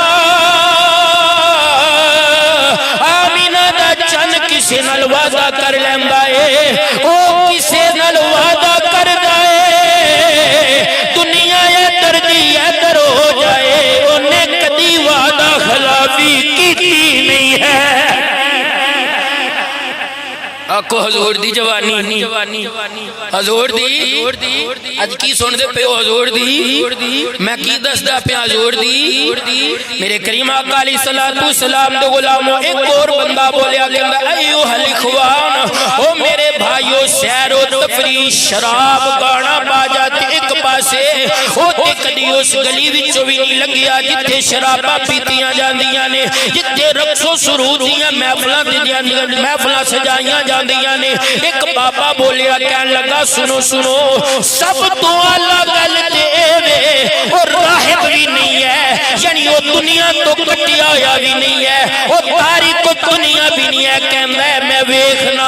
آمینہ دا چن کسی نال وعدہ کر لیندائے او کسی نال وعدہ کر دائے دنیا یا دردی یا در ہو جائے انہیں کدی وعدہ خلافی کی نہیں ہے آکھو حضور دی جوانی حضور دی اج کی سن دے پہ حضور دی میں کی دس دا پہ حضور دی میرے کریم آقا علیہ السلام دے غلاموں ایک اور بندہ بولیا کہ ایوہ الاخوان او میرے بھائیو سیر و تفریح شراب گانا باجا تے ایک پاسے او تے کدی اس گلی وچوں وی نہیں لنگیا جتھے شراباں پیتیاں جاندیاں نے جتھے رقص و سرود دیاں محفلاں سجائیاں جاندیاں نے ایک بابا بولیا کہن لگا سنو سب تو اعلیٰ گل تے وے اور راہب بھی نہیں ہے یعنی وہ دنیا تو کٹیا ہویا بھی نہیں ہے وہ تاریخ دنیا بھی نہیں ہے کہندا ہے میں ویکھنا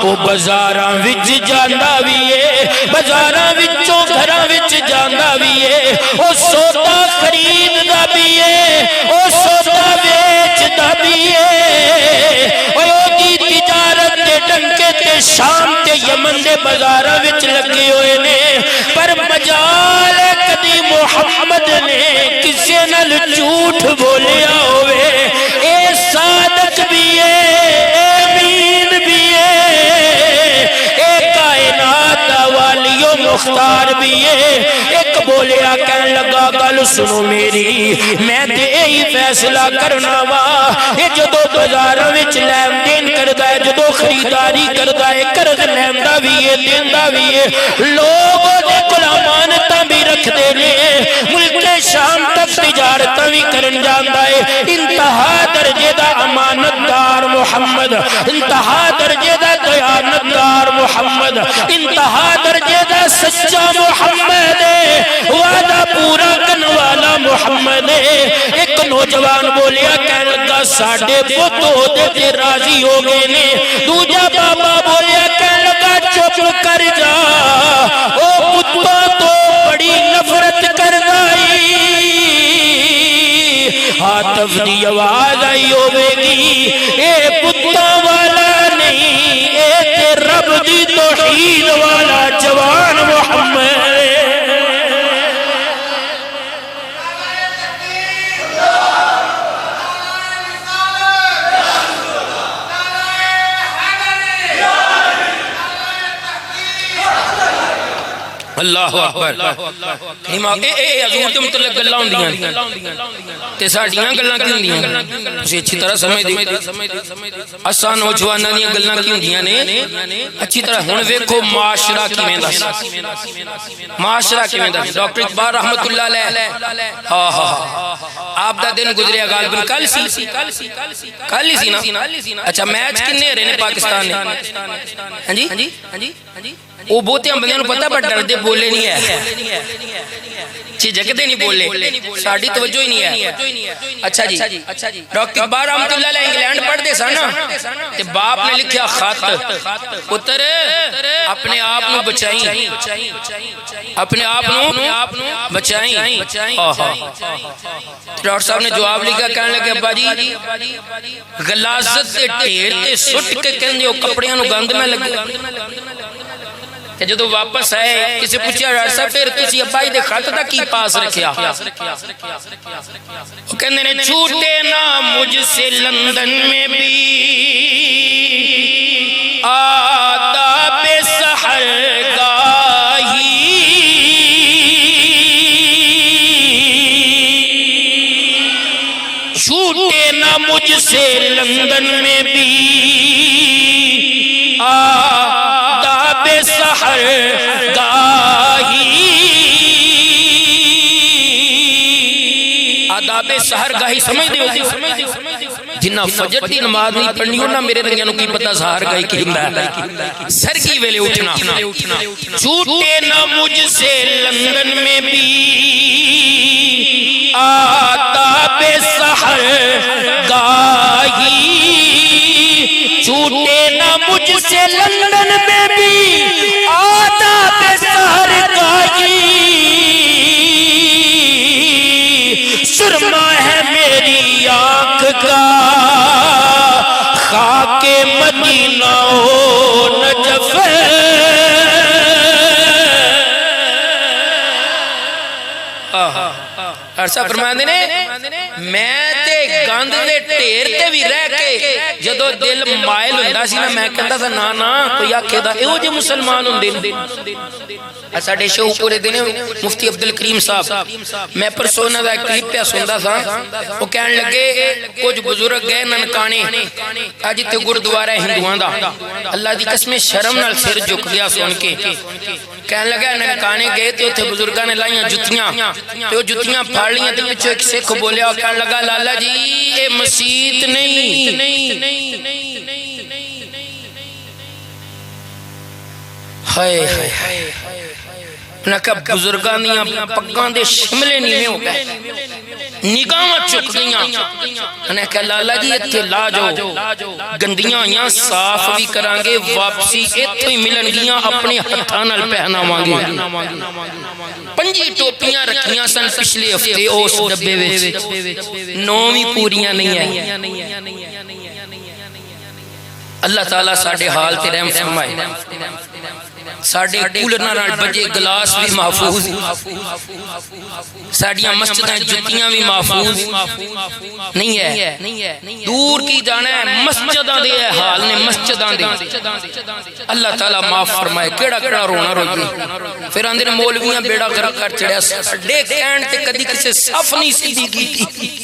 وہ بازاراں وچ جاندا وی ہے بازاراں وچوں گھراں وچ جاندا وی ہے وہ سودا خریددا بھی ہے وہ سودا ویچدا بھی ہے او دی تجارت دے ڈنکے تے شام تے یمن دے بازاراں وچ لگے ہوئے نے پر مجال کدی محمد نے کسے نال جھوٹ بولیا ہوئے اے صادق بھی ہے امین بھی ہے اے کائنات والیو مختار بھی ہے ایک بولیا کہن لگا گل سنو میری میں تے یہی فیصلہ کرنا وا اے جدو بازاراں وچ لین دین کردا ہے جدو خریداری کردا ہے قرض لیندا وی ہے دیندا وی ہے لوگ دے کول امانتاں بھی رکھ دے نے ملک شام تک تجارت بھی کرن جاندا ہے انتہا درجے دا امانتدار محمد انتہا درجے دا دیانتدار محمد انتہا درجے دا سچا محمد وعدہ پورا کرن والا محمد ایک نوجوان بولیا کہن لگا ساڈے پت ہودے تے راضی ہو گئے نے دوجا بابا بولیا کہن لگا چپ کر جا او پتا تو بڑی نفرت کر گئی حاطف دی آواز آئی ہوئے گی اے پتا والا نہیں اے تے رب دی توحید والا جوان محمد اللہ اکبر اے حضور کے متعلق گلاں ہوندیاں تے ساڈیاں گلاں کی ہوندیاں تسی اچھی طرح سمجھ دی اساں نوجواناں دیاں گلاں کی ہوندیاں نے اچھی طرح ہن ویکھو معاشرہ کیویں دا معاشرہ کیویں دا ڈاکٹر اقبال رحمتہ اللہ علیہ ہاں ہاں آپ دا دن گزریا غالباً کل ہی سی نا اچھا میچ کنے رہے نے پاکستان نے ہاں جی وہ بہتے ہم بندیاں پتہ پر ڈردے بولے نہیں ہے چی جگدے نہیں بولے ساڑھی توجہ ہی نہیں ہے اچھا جی ڈاکٹر اقبال رحمتہ اللہ علیہ انگلینڈ پڑھ دے سانا تے باپ نے لکھیا خط پتر اپنے آپ نو بچائیں اپنے آپ نو بچائیں ڈاکٹر صاحب نے جواب لکھا کہنے لگے ابا جی غلاظت تے ٹھیر تے سٹ کے کہنے جو کپڑیاں نو گند میں لگے کہ جدو واپس آئے کسی پوچھیا ڈاکٹر صاحب پھر تسی ابائی دے خط دا کی پاس رکھیا وہ کہنے نے چھوٹے نہ مجھ سے لندن میں بھی آداب سحر گاہی چھوٹے نہ مجھ سے لندن میں بھی آداب سحر گاہی آداب سحر گاہی سمجھ دے جنہ فجر دی نماز نہیں پڑھنی ہونا میرے رنگیانوں کی پتہ سحر گاہی کی ہندہ سر کی ویلے اٹھنا چھوٹے نہ مجھ سے لندن میں بھی آداب سحر گاہی چھوٹے نہ مجھ سے لندن میں بھی آداب سحر گاہی سرما ہے میری آنکھ کا خاک مدینہ و نجف عرصہ فرماندے نے میں تے گند دے ٹھیر تے بھی رہ کے جدو دل مائل ہوندا سی نا میں کہندا تھا نا نا کوئی آکھے دا ایہو جے مسلمان ہوندے نے ساڈے شو پورے دن مفتی عبد الکریم صاحب میں پرسونا دا کلپ پہ سندا تھا وہ کہن لگے کچھ بزرگ گئے ننکانے اج تے گردوارا ہندوؤں دا اللہ دی قسم شرم نال سر جھک گیا سن کے کہن لگا ننکانے گئے تے اوتھے بزرگاں نے لائیاں جتیاں تے او جتیاں پھاڑ لیاں تے پچھے ایک سکھ بولیا کہن لگا لالا جی اے مسجد نہیں ہائے ہائے انہاں کہا بزرگاں دیاں پگاں دے شملے نیویں ہو گئے نگاہاں چک گئیاں انہیں کہا لالا جی اتھے لا جو گندیاں یہاں صاف بھی کرانگے واپسی اتھے ملن گیاں اپنے ہتھانال پہنا مانگے پنجی ٹوپیاں رکھیاں سن پچھلے ہفتے اس ڈبے وچ نویں پوریاں نہیں ہیں اللہ تعالیٰ ساڑھے حال تے رحم فرمائے ساڑھے کولرنا نال بجے گلاس بھی محفوظ ساڑھیاں مسجدیں جتیاں بھی محفوظ نہیں ہے دور کی جانا ہے مسجداں دے حال نے مسجداں دے اللہ تعالیٰ معاف فرمائے کیڑا کیڑا رونا روئی پھر اندر مولویاں بیڑا گرک کر چڑیا ساڑھے کہن تے کدی کسے صف نہیں سیدھی کی تھی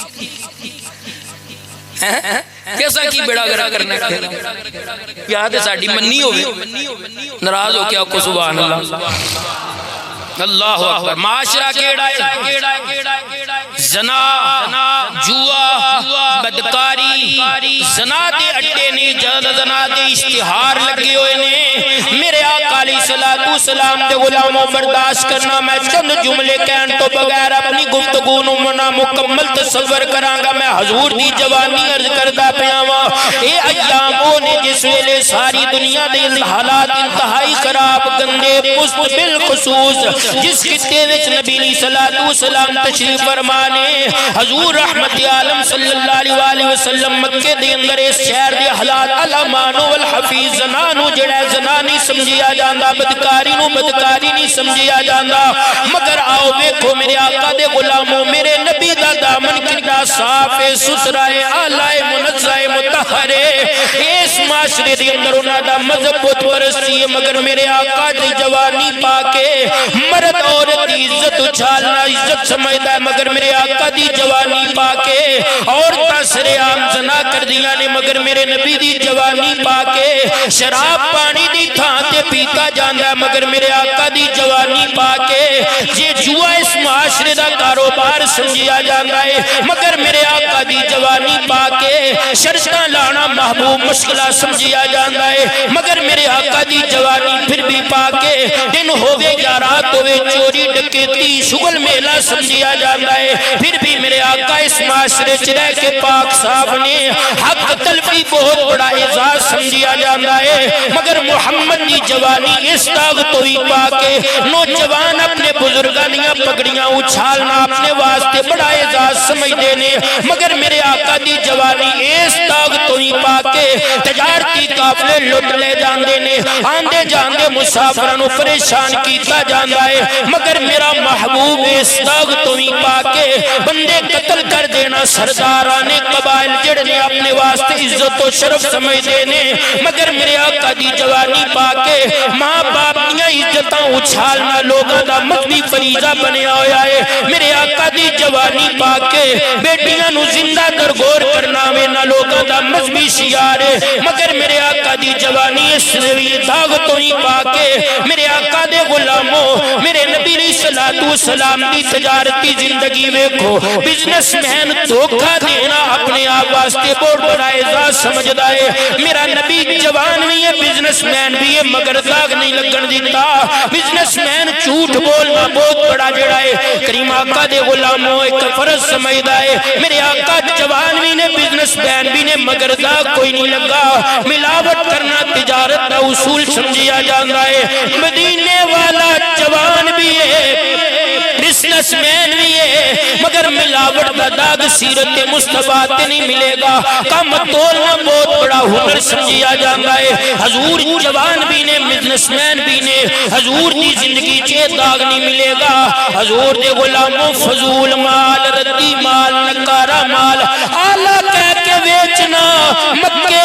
کیسا کی بیڑا گرہ کرنے کے یاد ہے ساڑھی منی ہوئے نراز ہو کیا کو سبحان اللہ اللہ اکبر معاشرہ کیڑا ہے زنا جوا بدکاری زنا دے اڈے نہیں جد زنا دے اشتہار لگے ہوئے نے میرے آقا علیہ السلام دے غلاموں برداشت کرنا میں چند جملے کہن تو بغیر اپنی گفتگو نمنا مکمل تصور کرانگا میں حضور دی جوانی عرض کردہ پیاما اے ایاموں نے جس ویلے ساری دنیا دے حالات انتہائی خراب گندے پست بالخصوص جس کتے وچ نبی علیہ السلام تشریف فرمانے حضور رحمت عالم صلی اللہ علیہ وسلم مکہ دے اندر اس شہر دے حالات علامانو والحفیظ زنانو جڑا زنا نہیں سمجھیا جاندہ بدکاری نو بدکاری نہیں سمجھیا جاندہ مگر آؤ بیکھو میرے آقا دے غلاموں میرے نبی دا دامن کتا صاف ستھرائے آلائے منزائے متحرے اس معاشرے دے اندر انہاں دا مذہب بہت پرستی ہے مگر میرے آقا دی جوانی پاکے مرد عورت دی عزت اچھالنا عزت سمجھتا ہے مگر میرے آقا دی جوانی پاکے عورتاں سرے عام زنا کر دیا نے مگر میرے نبی دی جوانی پاکے شراب پانی دی تھانتے پیتا جاندہ ہے مگر میرے آقا دی جوانی پاکے یہ جوا اس معاشرے دا کاروبار سمجھیا جاندہ ہے مگر میرے آقا دی جوانی پاکے شرطاں لانا محبوب مشکلہ سمجھیا جاندہ ہے مگر میرے آقا دی جوانی پھر بھی پاکے دن ہوئے یا رات ہوئے چوری ڈکیتی شغل میلہ سمجھیا جاندہ ہے پھر بھی میرے آقا اس معاشرے چرہ کے پاک صاحب نے حق تلفی بہت بڑا اعزاز سمجھیا جاندہ ہے مگر محمد دی جوانی اس طاقت ہوئی پاکے نوجوان اپنے بزرگانیاں پگڑیاں اچھالنا اپنے واسطے بڑا اعزاز سمجھ دینے مگر میرے آقا دی جوانی اس طاقت ہوئی پاکے تجارتی قافلے لٹ لے جاندے نے آندے جاندے مسافرانوں پریشان کیتا جاندہ ہے مگر میرا محبوب اس طاقت ہوئی پاکے بندے قتل کر دینا سردارانے قبائل جڑنے اپنے واسطے عزت و شرف سمجھ دینے مگر میرے آقا دی جوانی پاکے ماں باپ دیاں عزتاں اچھالنا لوگاں دا مذہبی فریضہ بنیا ہویا ہے میرے آقا دی جوانی پاکے بیٹیاں نو زندہ درگور کرنا میں نہ لوگاں دا مذہبی شیار ہے مگر میرے آقا دی جوانی اس نوی طاقت ہوئی پاکے میرے آقا دے غلاموں میرے نبی علیہ السلام دی تجارتی زندگی ویکھو بزنس مین دھوکہ دینا اپنے آپ واسطے بہت بڑا اعزاز سمجھدا ہے میرا نبی جوان بھی ہے بزنس مین بھی ہے مگر داغ نہیں لگن دیتا بزنس مین جھوٹ بولنا بہت بڑا جڑا ہے کریم آقا دے غلاموں ایک فرض سمجھدا ہے میرے آقا جوان بھی نے بزنس مین بھی نے مگر داغ کوئی نہیں لگا ملاوٹ کرنا تجارت دا اصول سمجھیا جاندہ ہے مدینے والا جوان بھی ہے بزنس مین بھی ہے مگر ملاوٹ دا داغ سیرت مصطفیٰ تے نہیں ملے گا کم تولنا بہت بڑا ہنر سمجھیا جاندہ ہے حضور جوان بھی نے بزنس مین بھی نے حضور دی زندگی چے داغ نہیں ملے گا حضور دے غلاموں فضول مال ردی مال نکارہ مال آلہ کہہ کے ویچنا مکے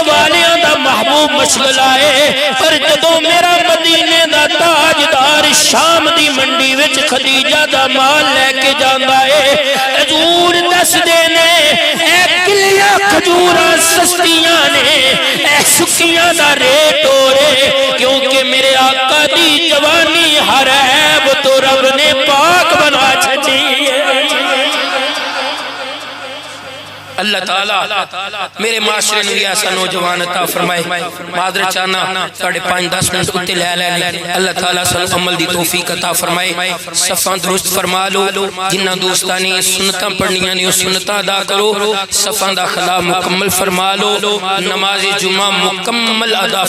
نو مشغل آئے، پر جدوں میرا مدینے دا تاجدار شام دی منڈی وچ خدیجہ دا مال لے کے جاندا ہے، حضور دس دینے اے کلیاں کھجوراں سستیاں نے، اے سکیاں دا ریٹ ہو رہے، کیونکہ میرے آقا دی جوانی ہر عیب تو رب نے پاک بنا چھٹی ہے۔ اللہ تعالیٰ میرے معاشرے نے ایسا نوجوان عطا فرمائے، معذرت چاہنا ساڑھے 5-10 منٹ اتے لے لے، اللہ تعالیٰ سن عمل دی توفیق عطا فرمائے، صفاں درست فرما لو، جنہ دوستانی سنتاں پڑھنیاں نے سنتاں ادا کرو، صفاں دا خلا مکمل فرما لو، نماز جمعہ مکمل ادا